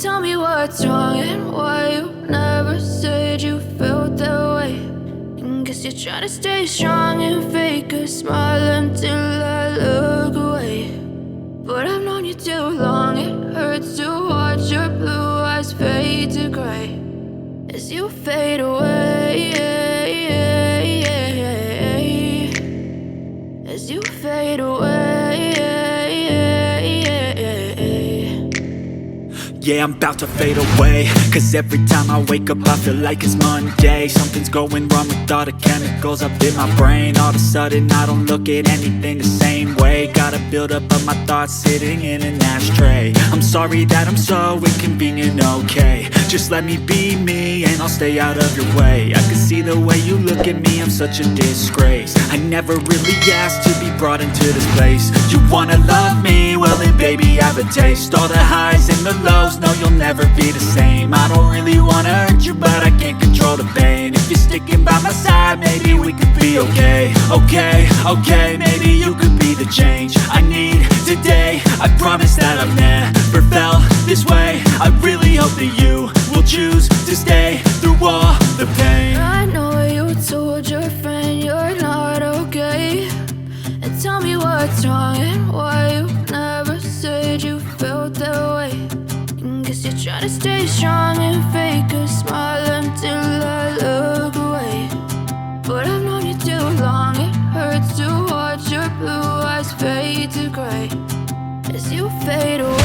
Tell me what's wrong and why you never said you felt that way. And guess you're trying to stay strong and fake a smile until I look away. But I've known you too long, it hurts to watch your blue eyes fade to gray as you fade away. As you fade away. Yeah, I'm about to fade away, cause every time I wake up I feel like it's Monday. Something's going wrong with all the chemicals up in my brain. All of a sudden I don't look at anything the same way. Got a buildup of my thoughts sitting in an ashtray. I'm sorry that I'm so inconvenient, okay. Just let me be me and I'll stay out of your way. I can see the way you look at me, I'm such a disgrace. I never really asked to be brought into this place. You wanna love me? Well then baby I have a taste. All the highs and the lows, no, you'll never be the same. I don't really wanna hurt you, but I can't control the pain. If you're sticking by my side, maybe we could be okay. Okay, maybe you could be the change I need today. I promise that I've never felt this way. I really hope that you will choose to stay through all the pain. I know you told your friend you're not okay. And tell me what's wrong and why you never said you felt that way. Guess you're trying to stay strong and fake a smile until I look away. But I've known you too long, it hurts to watch your blue eyes fade to gray as you fade away.